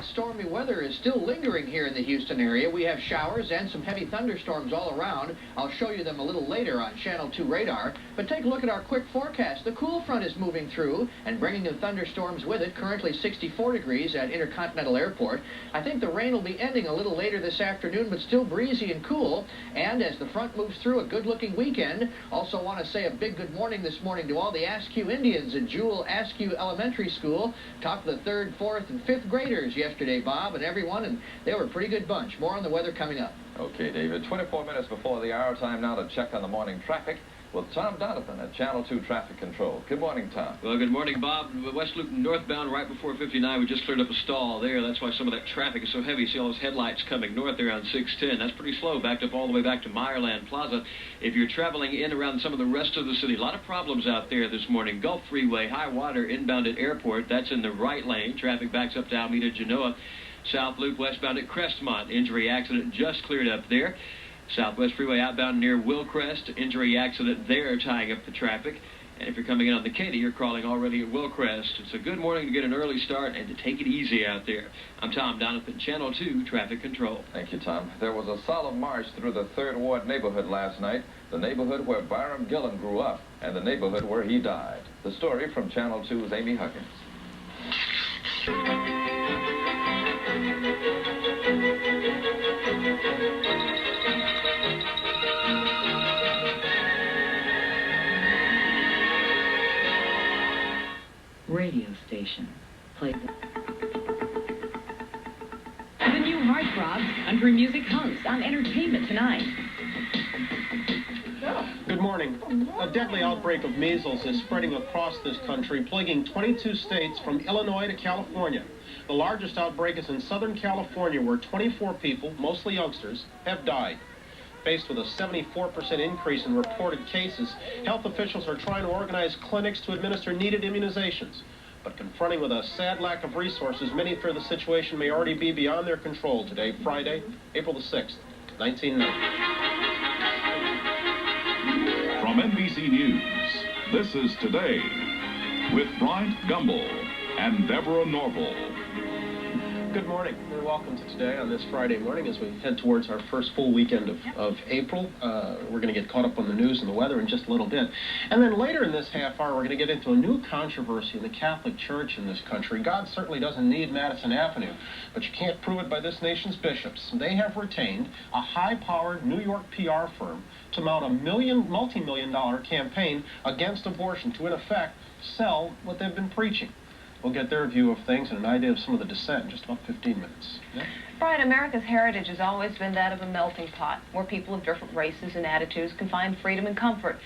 Stormy weather is still lingering here in the Houston area. We have showers and some heavy thunderstorms all around. I'll show you them a little later on Channel 2 radar. But take a look at our quick forecast. The cool front is moving through and bringing the thunderstorms with it. Currently 64 degrees at Intercontinental Airport. I think the rain will be ending a little later this afternoon, but still breezy and cool. And as the front moves through, a good-looking weekend. Also want to say a big good morning this morning to all the Askew Indians at Jewel Askew Elementary School. Talked to the 3rd, 4th, and 5th graders yesterday, Bob, and everyone, and they were a pretty good bunch. More on the weather coming up. Okay, David. 24 minutes before the hour, time now to check on the morning traffic with Tom Donovan at Channel 2 Traffic Control. Good morning, Tom. Well, good morning, Bob. West Loop northbound right before 59. We just cleared up a stall there. That's why some of that traffic is so heavy. You see all those headlights coming north there on 610. That's pretty slow, backed up all the way back to Meyerland Plaza. If you're traveling in around some of the rest of the city, a lot of problems out there this morning. Gulf Freeway, high water inbound at Airport. That's in the right lane. Traffic backs up to Alameda, Genoa. South Loop westbound at Crestmont. Injury accident just cleared up there. Southwest Freeway outbound near Willcrest. Injury accident there tying up the traffic. And if you're coming in on the Katy, you're crawling already at Willcrest. It's a good morning to get an early start and to take it easy out there. I'm Tom Donovan, Channel 2 Traffic Control. Thank you, Tom. There was a solemn march through the 3rd Ward neighborhood last night, the neighborhood where Byram Gillen grew up, and the neighborhood where he died. The story from Channel 2's Amy Huggins. Radio station. Play the new Heartthrobs Country Music host on Entertainment Tonight. Good morning. A deadly outbreak of measles is spreading across this country, plaguing 22 states from Illinois to California. The largest outbreak is in Southern California, where 24 people, mostly youngsters, have died. Faced with a 74% increase in reported cases, health officials are trying to organize clinics to administer needed immunizations. But confronting with a sad lack of resources, many fear the situation may already be beyond their control today, Friday, April the 6th, 1990. From NBC News, this is Today with Bryant Gumbel and Deborah Norval. Good morning and welcome to Today on this Friday morning as we head towards our first full weekend of April. We're going to get caught up on the news and the weather in just a little bit. And then later in this half hour, we're going to get into a new controversy in the Catholic Church in this country. God certainly doesn't need Madison Avenue, but you can't prove it by this nation's bishops. They have retained a high-powered New York PR firm to mount a multi-million-dollar campaign against abortion to, in effect, sell what they've been preaching. We'll get their view of things and an idea of some of the dissent in just about 15 minutes. Yeah? Brian, America's heritage has always been that of a melting pot, where people of different races and attitudes can find freedom and comfort.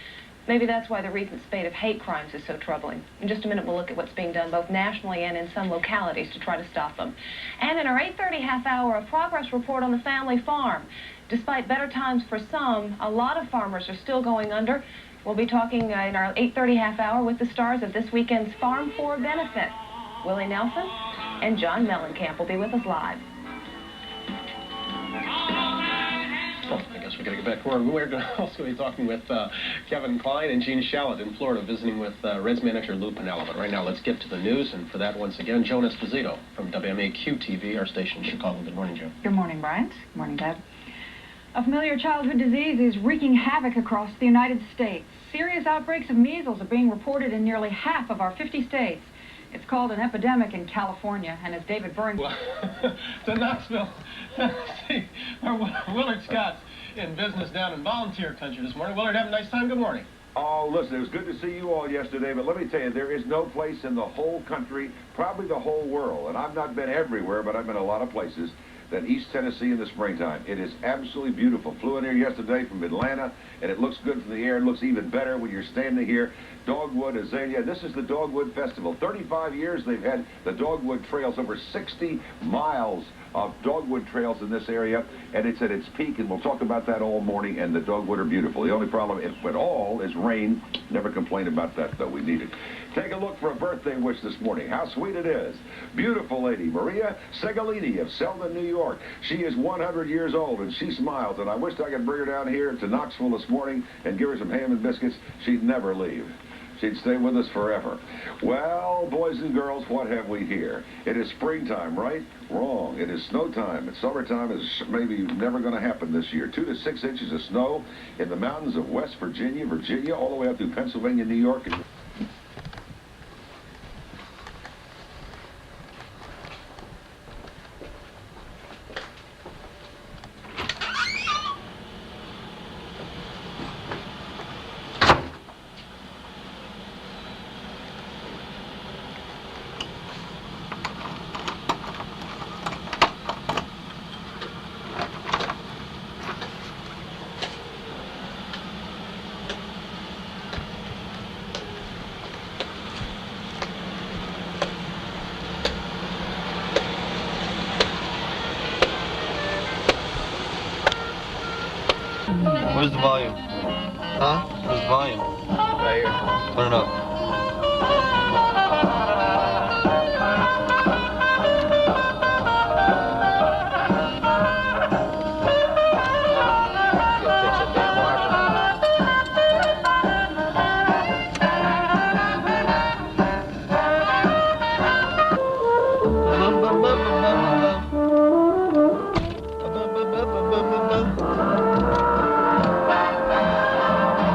Maybe that's why the recent spate of hate crimes is so troubling. In just a minute, we'll look at what's being done both nationally and in some localities to try to stop them. And in our 8:30 half hour, a progress report on the family farm. Despite better times for some, a lot of farmers are still going under. We'll be talking in our 8:30 half hour with the stars of this weekend's Farm for Benefit. Willie Nelson and John Mellencamp will be with us live. Well, I guess we're going to get back to work. We're also going to be talking with Kevin Klein and Gene Shalit in Florida, visiting with Reds manager Lou Piniella. But right now, let's get to the news. And for that, once again, Joan Esposito from WMAQ-TV, our station in Chicago. Good morning, Joe. Good morning, Bryant. Good morning, Deb. A familiar childhood disease is wreaking havoc across the United States. Serious outbreaks of measles are being reported in nearly half of our 50 states. It's called an epidemic in California, and as David Burns... Well, to Knoxville, Tennessee, Willard Scott's in business down in volunteer country this morning. Willard, have a nice time. Good morning. Oh, listen, it was good to see you all yesterday, but let me tell you, there is no place in the whole country, probably the whole world, and I've not been everywhere, but I've been a lot of places, than East Tennessee in the springtime. It is absolutely beautiful. Flew in here yesterday from Atlanta, and it looks good from the air. It looks even better when you're standing here. Dogwood, azalea. This is the Dogwood Festival. 35 years they've had the Dogwood Trails, over 60 miles of dogwood trails in this area, and it's at its peak, and we'll talk about that all morning, and the dogwood are beautiful. The only problem at all is rain. Never complain about that, though. We need it. Take a look for a birthday wish this morning. How sweet it is. Beautiful lady, Maria Segalini of Selden, New York. She is 100 years old, and she smiles, and I wish I could bring her down here to Knoxville this morning and give her some ham and biscuits. She'd never leave. She'd stay with us forever. Well, boys and girls, what have we here? It is springtime, right? Wrong. It is snow time. It's summertime is maybe never going to happen this year. 2 to 6 inches of snow in the mountains of West Virginia, all the way up through Pennsylvania, New York. Where's the volume? Huh? Where's the volume? Right here. Turn it up.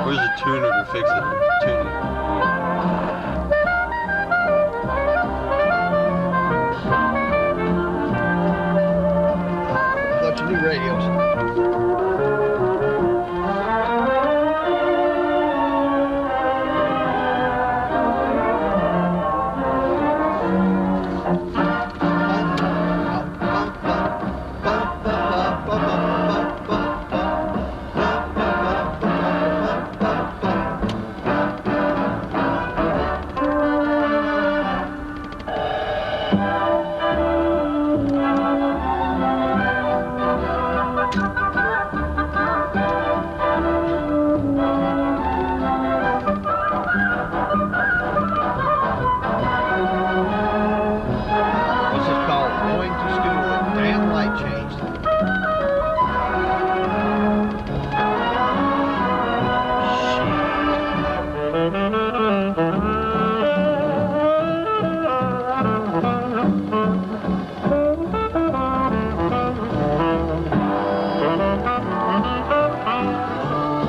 Where's the tuner to fix it? Tune it. Bunch of new radios.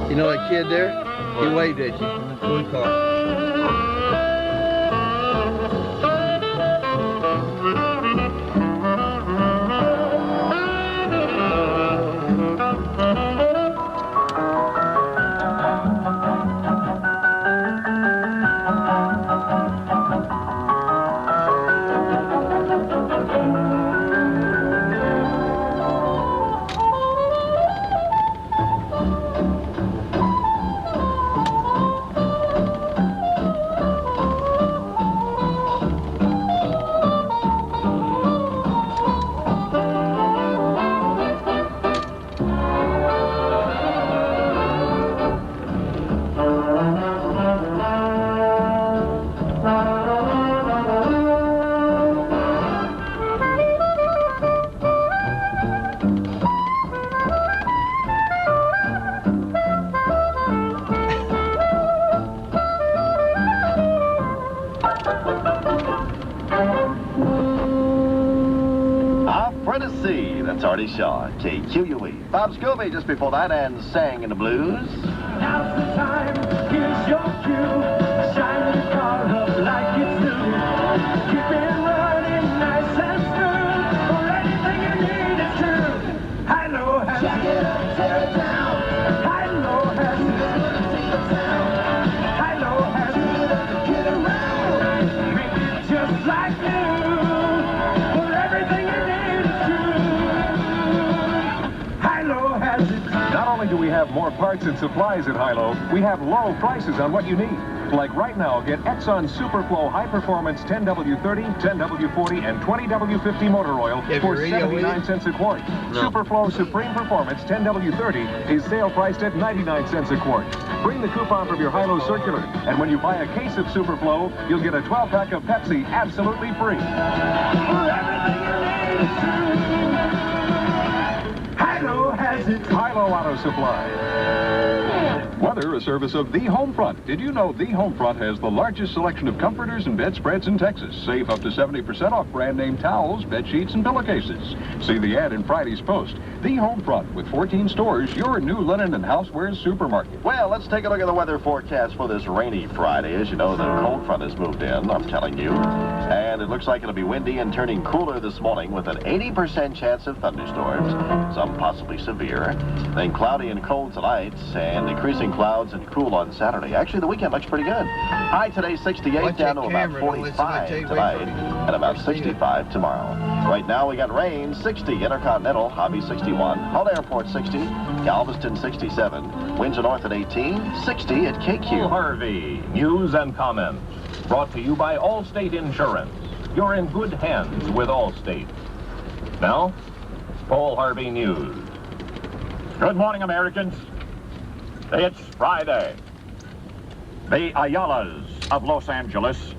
You know that kid there? He waved at you in the blue car. That's Artie Shaw, KQUE. Bob Scobie just before that and sang in the blues. Now's the time, here's your cue. Shine your car up like it's new. Keep it running nice and smooth. For anything you need is true. High-low has jack it up, tear it down. High-low has take the town. High-low has get around. Make it just like new. For everything you need is true. High-low has it. Not only do we have more parts and supplies at High-Low, we have low prices on what you need. Like right now, get Exxon Superflow High Performance 10W30, 10W40, and 20W50 motor oil for 79 cents a quart. No. Superflow Supreme Performance 10W30 is sale priced at 99 cents a quart. Bring the coupon from your High-Low circular, and when you buy a case of Superflow, you'll get a 12-pack of Pepsi absolutely free. High-Low has it. High-Low Auto Supply. Weather, a service of The Homefront. Did you know The Homefront has the largest selection of comforters and bedspreads in Texas? Save up to 70% off brand name towels, bed sheets, and pillowcases. See the ad in Friday's Post. The Homefront, with 14 stores, your new linen and housewares supermarket. Well, let's take a look at the weather forecast for this rainy Friday. As you know, the cold front has moved in, I'm telling you. And it looks like it'll be windy and turning cooler this morning with an 80% chance of thunderstorms, some possibly severe. Then cloudy and cold tonight, and increasing clouds and cool on Saturday. Actually, the weekend looks pretty good. High today, 68, down to about 45 tonight, and about 65 tomorrow. Right now, we got rain, 60, Intercontinental, Hobby 61, Hull Airport 60, Galveston 67, winds are north at 18, 60 at KQ. Harvey, news and comments. Brought to you by Allstate Insurance. You're in good hands with Allstate. Now, Paul Harvey News. Good morning, Americans. It's Friday. The Ayalas of Los Angeles,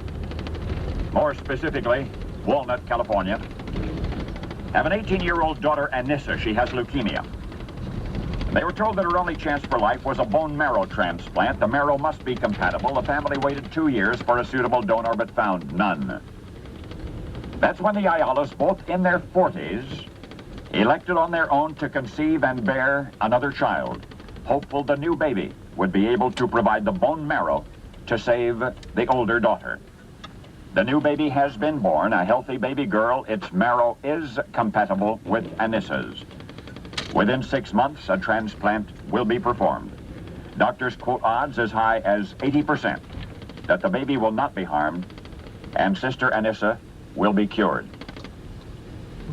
more specifically, Walnut, California, have an 18-year-old daughter, Anissa. She has leukemia. They were told that her only chance for life was a bone marrow transplant. The marrow must be compatible. The family waited 2 years for a suitable donor, but found none. That's when the Ayalas, both in their 40s, elected on their own to conceive and bear another child, hopeful the new baby would be able to provide the bone marrow to save the older daughter. The new baby has been born, a healthy baby girl. Its marrow is compatible with Anissa's. Within 6 months, a transplant will be performed. Doctors quote odds as high as 80% that the baby will not be harmed and Sister Anissa will be cured.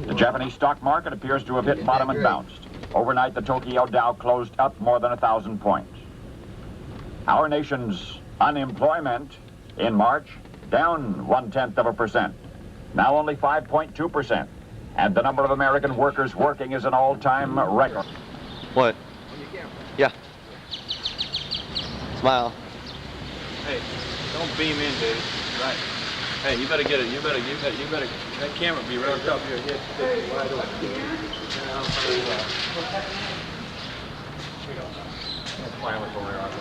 The Japanese stock market appears to have hit bottom and bounced. Overnight, the Tokyo Dow closed up more than 1,000 points. Our nation's unemployment in March, down 0.1%. Now only 5.2%. And the number of American workers working is an all-time record. What? Yeah. Smile. Hey, don't beam in, dude. Right. Hey, you better get it. You better. That camera be right on top of your head. Wide open. That's why I was going around.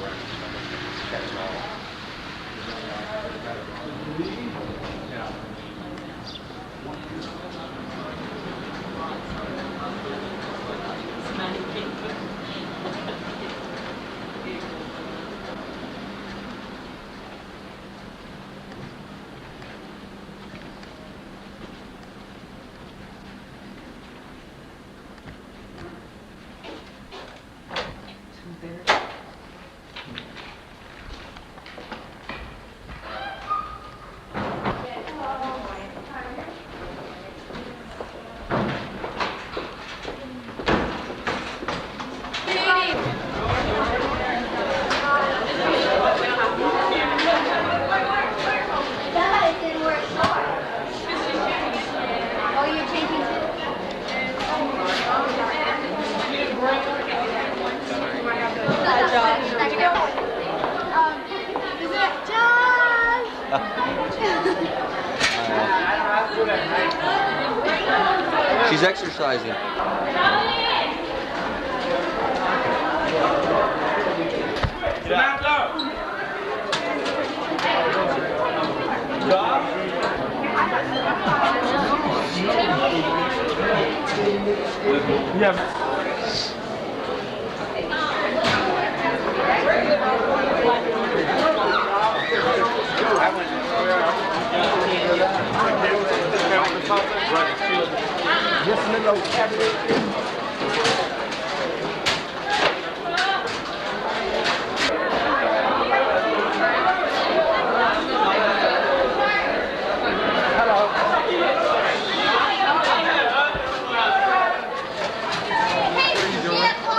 She's exercising.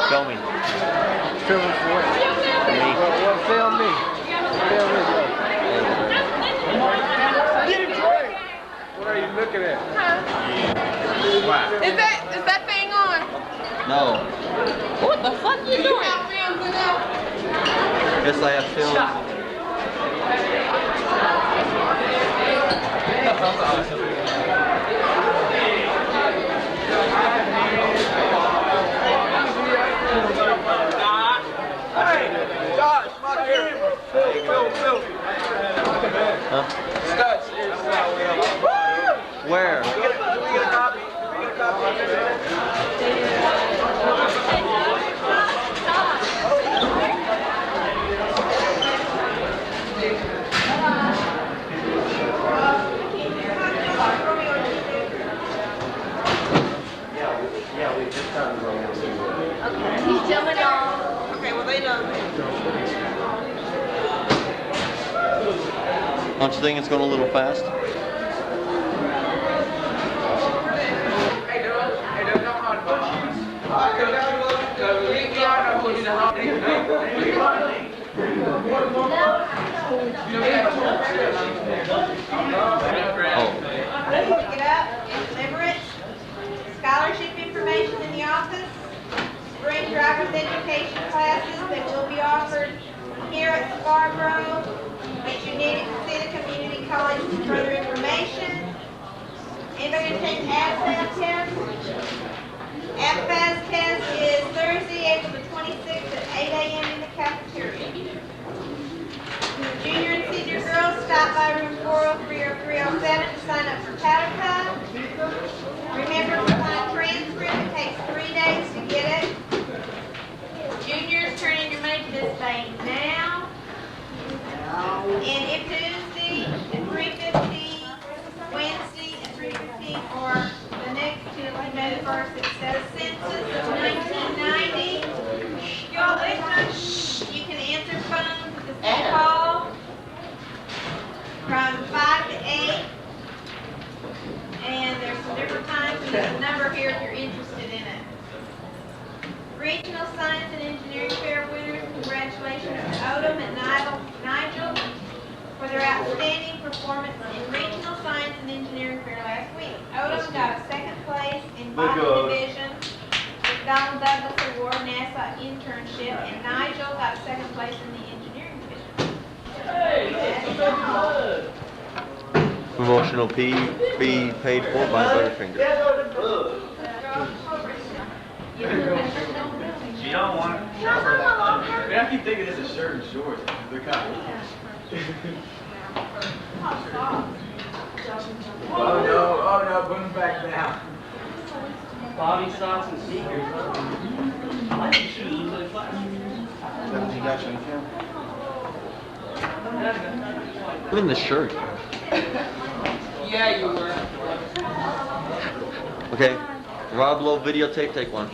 Film me. Film me for what? Me. Well, film me. Film me, bro. What are you looking at? Is that thing on? No. What the fuck you doing? Yes, I have film. Hey, He's jumping off. Okay, well they know. Don't you think it's going a little fast? Pick it up and deliver it. Scholarship information in the office. Spring driver's education classes that will be offered here at Scarborough. Get you needed to see the community college for further information. Anybody going to take the AFFAS test? AFFAS test is Thursday, April the 26th at 8 a.m. in the cafeteria. Junior and senior girls, stop by room 403 or 307 to sign up for powder puff. Remember, if you want a transcript, it takes 3 days to get it. Juniors, turn in your maintenance thing now. And if Tuesday at 3:50, Wednesday at 3:15, or the next Tuesday, May 1st, it says census of 1990. Y'all listen. You can answer phones with the call from 5 to 8. And there's some different times, and there's a number here if you're interested in it. Regional Science and Engineering Fair winners, congratulations to Odom and Nigel for their outstanding performance in Regional Science and Engineering Fair last week. Odom got a second place in Bottom Division with Donald Douglas Award NASA internship, and Nigel got second place in the Engineering Division. Promotional fee paid for by Butterfinger. You don't want it? I keep thinking it's a shirt and shorts. They're kind of. Oh no, put them back down. Bobby socks and sneakers. I like the shoes, look like flash. You got you on camera? Look in the shirt. Yeah, you were. Okay, Rob Lowe videotape, take one.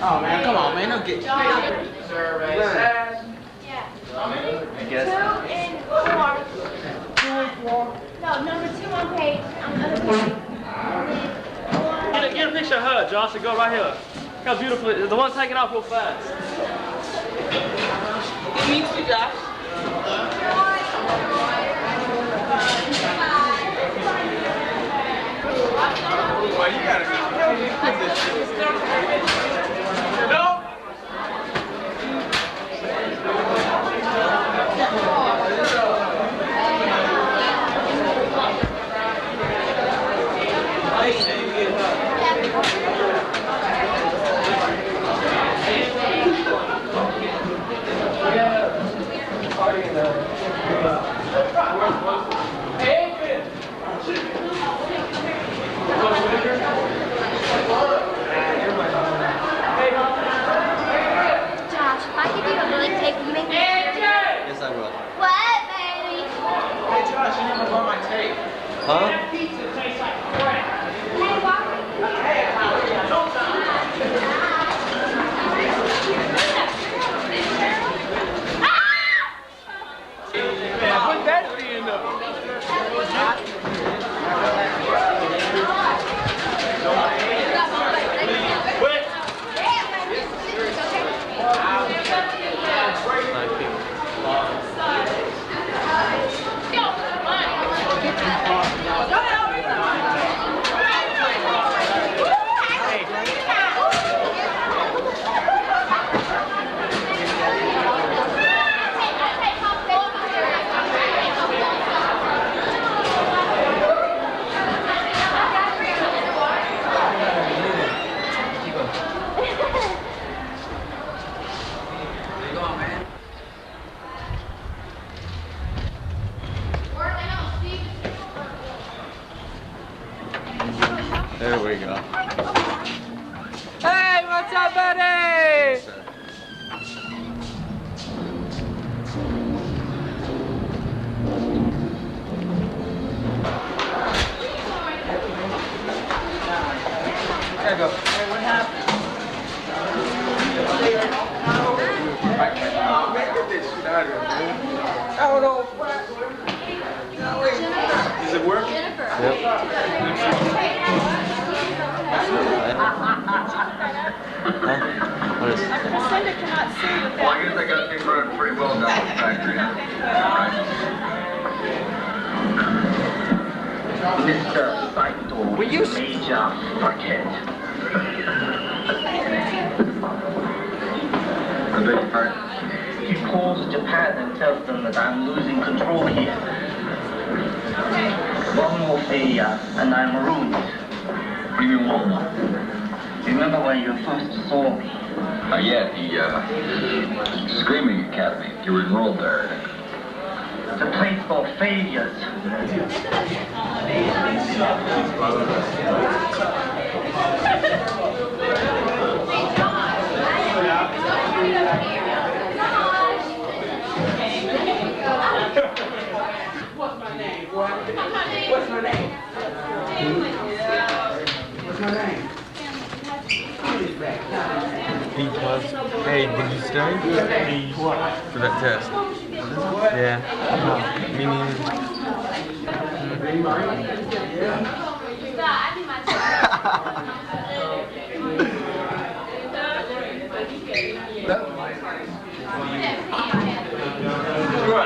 Oh man, come on man, don't get survey says. Yeah. I guess. 2 and 4. No, number 2 on page. On the other page. Get a picture of her, Josh, and go right here. Look how beautiful it is. The one's taking off real fast. Me too, Josh. Well, you gotta put this shit. No! Josh, if I give you a really tape, will you make me? Yes, I will. What, baby? Hey Josh, you never bought my tape. Huh? Pizza tastes like crap. Hey, why? Put that in There we go. Hey, what's up, buddy? There you go. Hey, what happened? Oh, man, get this shit out of here, man. I don't know. Does it work? Yep. What is it? Cinda cannot see with Well, I guess I got things running pretty well down at the factory. Mr. Saito is a major fuckhead. I beg your pardon? He calls Japan and tells them that I'm losing control here. One more failure and I'm ruined. What do you mean one more? Remember when you first saw me? Not yet. The Screaming Academy. You were enrolled there. The place for failures. What's my name, boy? What's my name? What's my name? Hey, did you study? What? For that test. Yeah. Me neither.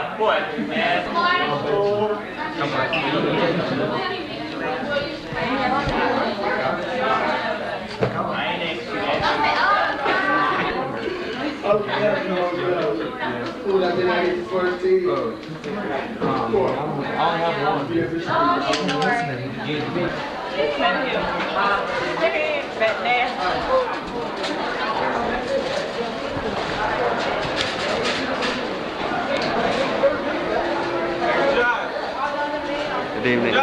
What, man? Good evening.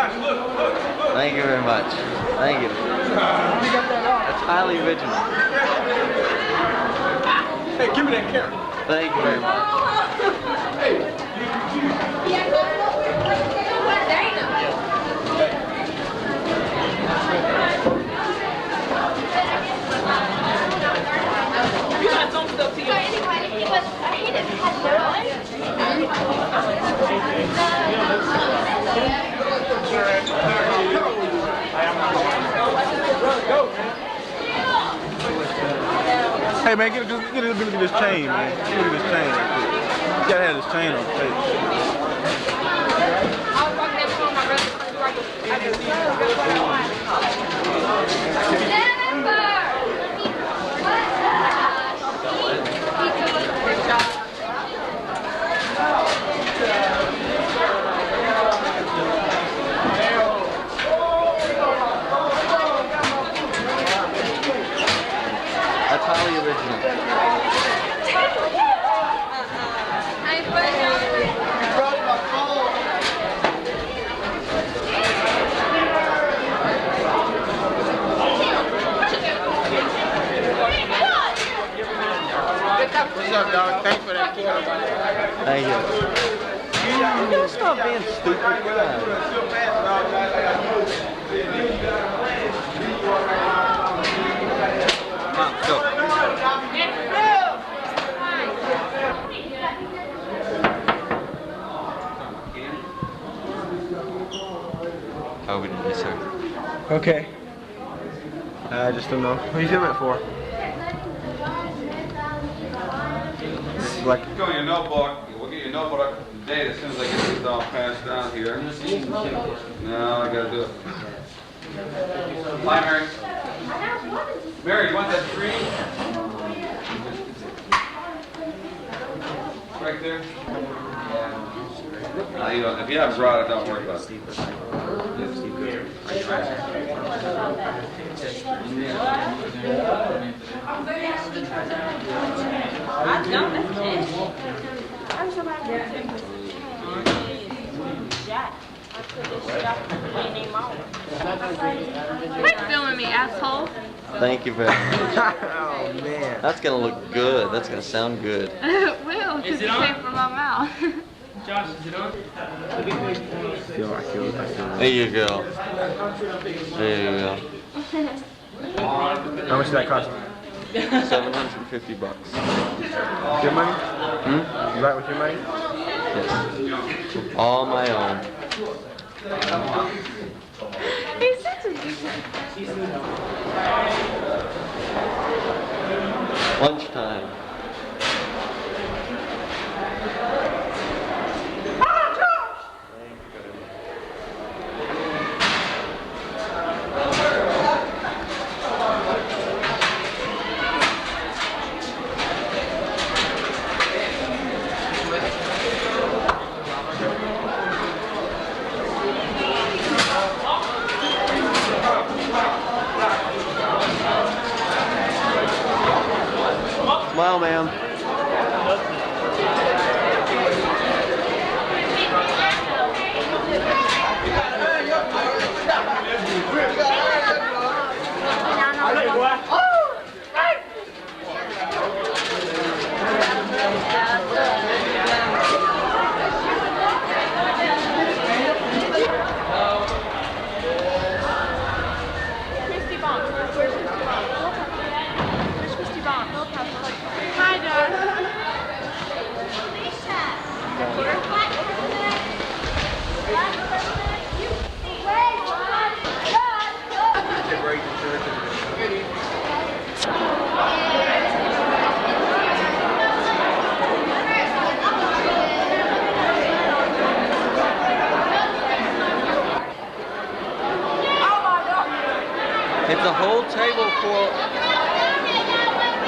Thank you very much. Thank you. That's highly original. Hey, give me that camera. Thank you very much. You got some stuff to you. Hey man, get a look at this chain, man. Get a look at this chain right quick. You gotta have this chain on tape. That's highly original. What's up, dog? Thanks for that camera. Thank you. You gotta stop being stupid. Come on, go. How we did this, sir? Okay. I just don't know. What are you filming it for? This is like... Go in your notebook. We'll get your notebook up to date as soon as I get these all passed down here. No, I gotta do it. Bye, Mary. Mary, you want that tree? Right there. You don't, if you haven't brought it, don't worry about it. Quit filming me, asshole. Thank you very much. Oh man. That's gonna look good. That's gonna sound good. It will, because it came from my mouth. Josh, is it on? There you go. There you go. How much did that cost? $750. Your money? Hmm? You buy it with your money? Yes. All my own. He's such a Lunchtime. Smile, ma'am. Hi, Dad. It's a whole table full.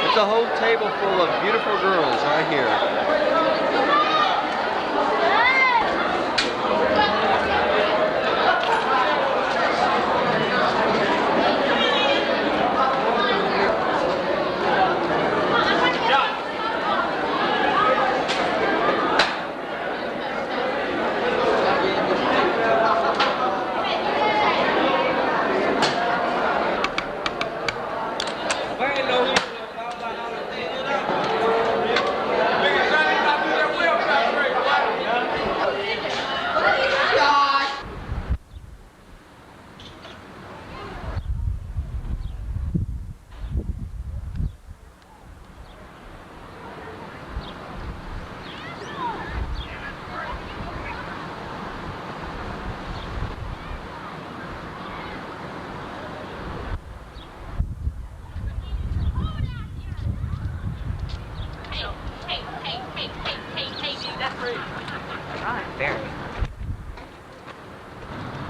It's a whole table full of beautiful girls right here.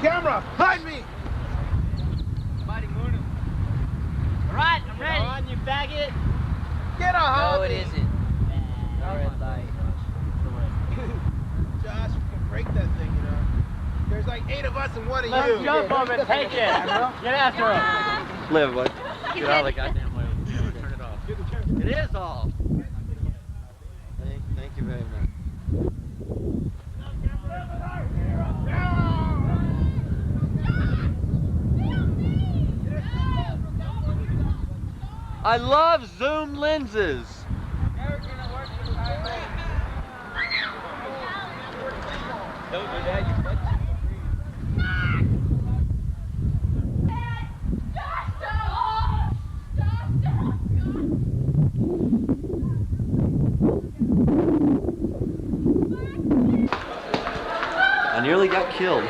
Camera, hide me! Mighty Moon. Alright, I'm ready. Come on, you faggot. Get a hold No, of it me. isn't. Red light. Josh, we can break that thing, you know. There's like 8 of us and 1 of Let's you. jump on it, take it. Get after him. Live, bud. Get out of the goddamn way. Turn it off. It is off. Thank you very much. I love zoom lenses. Don't do that, you fuck. I nearly got killed.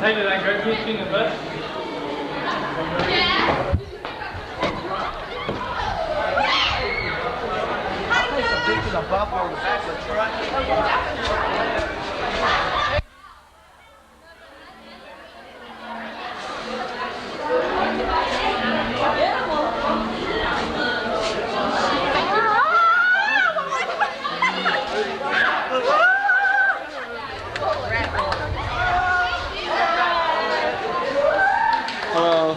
Hey, did I grab you in the butt? Taking a bump on the back of the truck. Hello.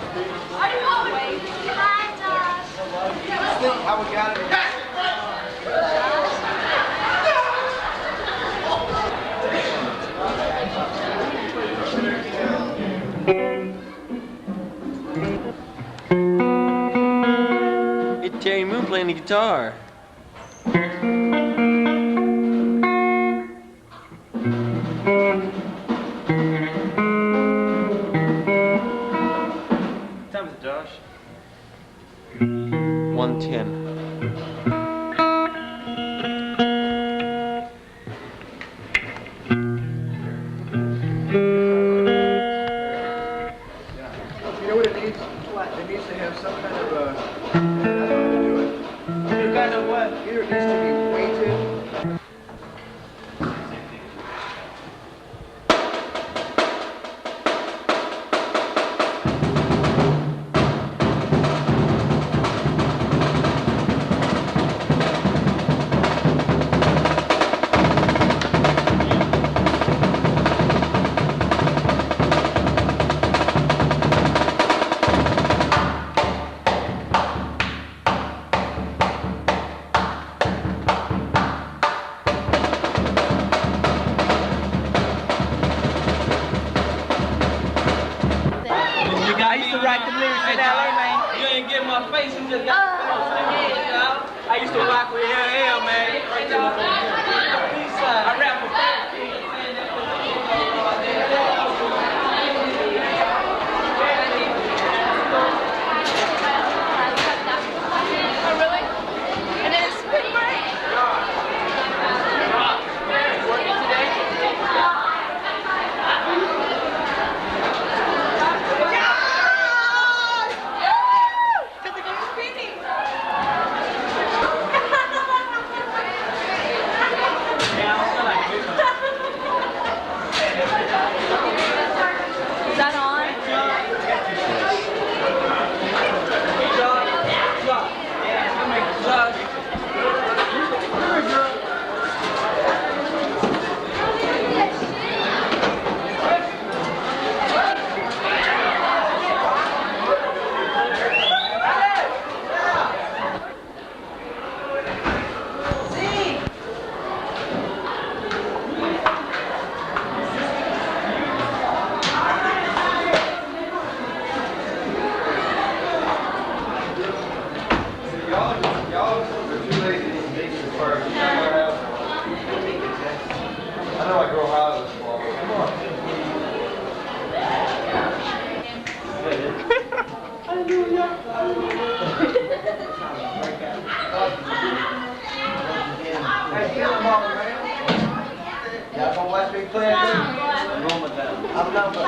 How we got it? It's Terry Moon playing the guitar. What time is it, Josh? 1:10. You know what it needs? It needs to have some kind of a... I don't know how to do it. You kind of what? Either it needs to be weighted. I used to write the lyrics in LA, man. You ain't get my face, you just got I used to rock with LL, man. I rap for Oh, really? And then it's spring break? Working today? Is that on? Y'all are too lazy to make this part. I know I grow out of this ball, but come on. Y'all gonna watch me play? I'm number 5.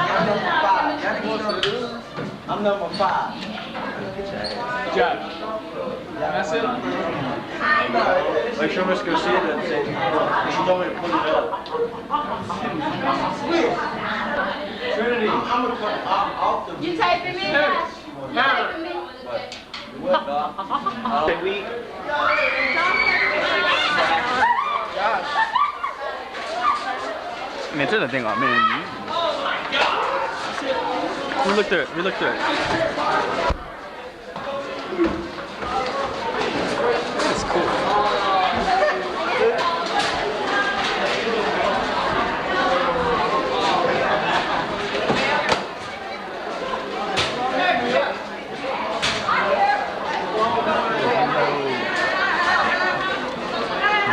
I'm number 5. Josh. That's it? Make sure Miss go see it and say, she told me to put it up. Trinity. I'm gonna come off the... You taping me? You taping me? Man, turn the thing off, man. We looked through it. We looked through it. That's cool.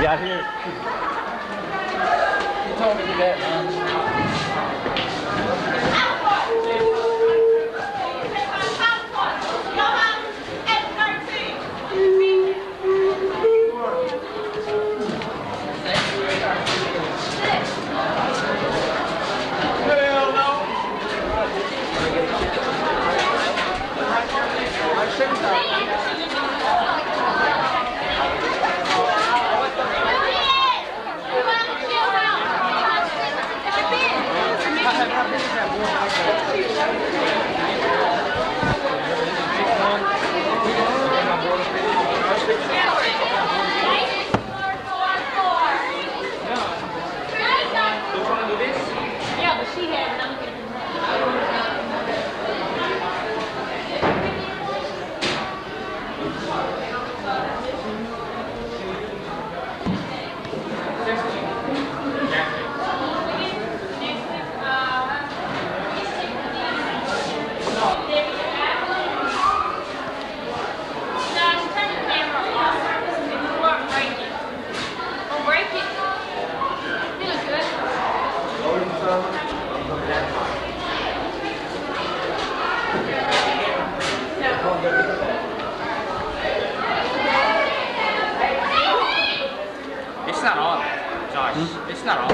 Got here. You told me to do that, man. Yeah, but she had nothing. It's not all.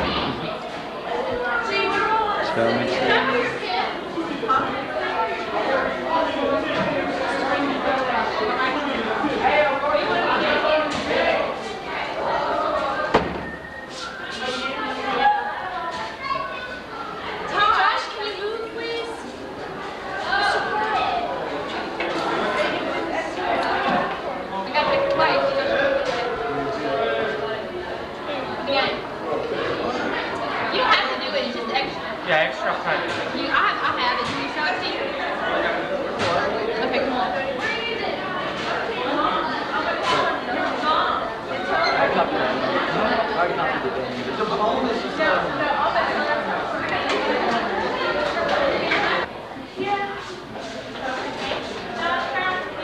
Josh, can you move, please? I got the plate. Again. You don't have to do it, it's just extra. Yeah, extra credit. I have it. Can you show it to you? Okay, come on.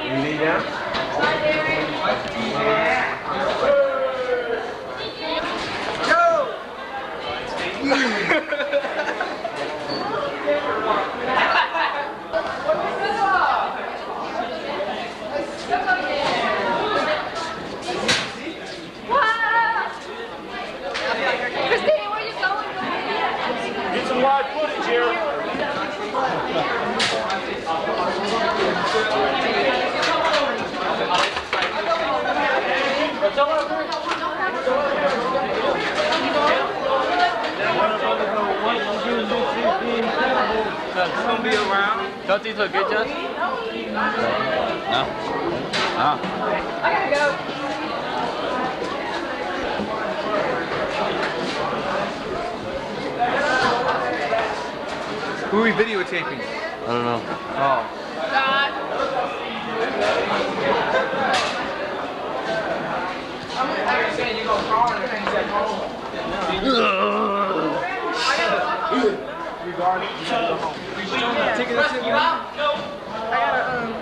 You need that? Christine, where you going? Get some live footage here. It's gonna be around. Don't these look good, Josh? No. Ah. I gotta go. Who are we videotaping? I don't know. Oh.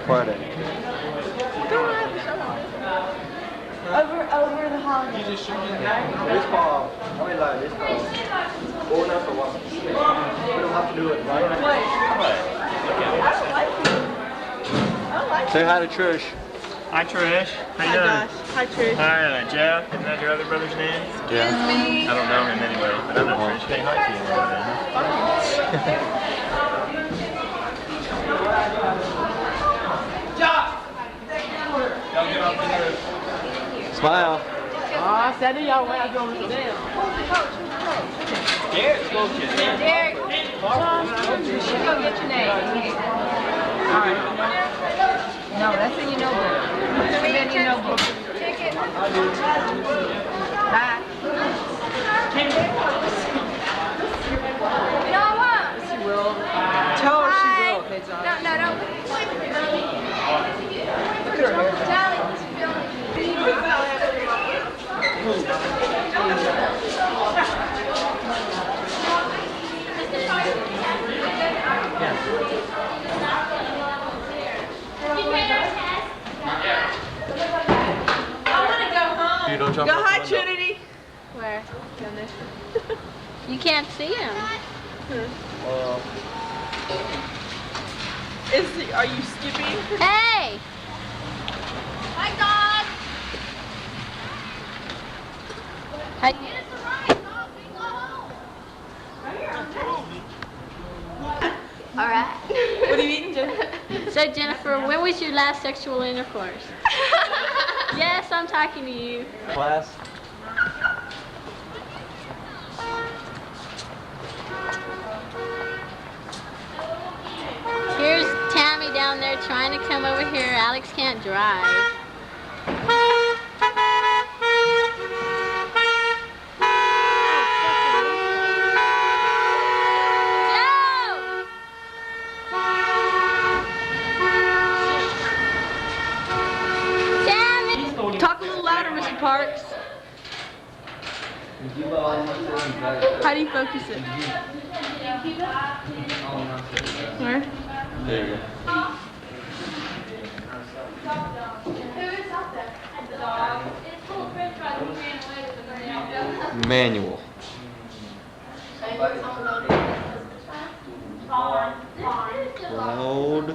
Friday. Over the holiday. This ball, I mean like this ball. Going out for what? We don't have to do it right. Say hi to Trish. Hi, Trish. How you doing? Hi, Trish. Hi, Jeff. Isn't that your other brother's name? Yeah. I don't know him anyway, but I know Trish. Say hi to you anyway. Smile. I said y'all went out over there. Derek, go get your name. Derek, go get your name. Alright. No, that's in your notebook. Put it in your notebook. Take it. Bye. You know what? She will. Tell her she will, okay, John? No, don't. Look at her hair. Dolly, he's You don't jump Go out the hi, window. Trinity. Where? Down there. You can't see him. Are you skipping? Hey! Hi, dog! Hi. All right. What are you eating, Jennifer? So, Jennifer, when was your last sexual intercourse? Yes, I'm talking to you. Class. Here's Tammy down there trying to come over here. Alex can't drive. Talk a little louder, Mr. Parks. How do you focus it? Where? There you go. Manual. Cloud,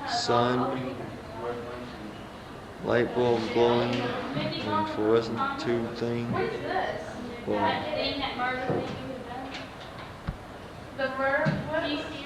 sun, light bulb glowing and fluorescent tube thing. Wow. The murder? What do you see?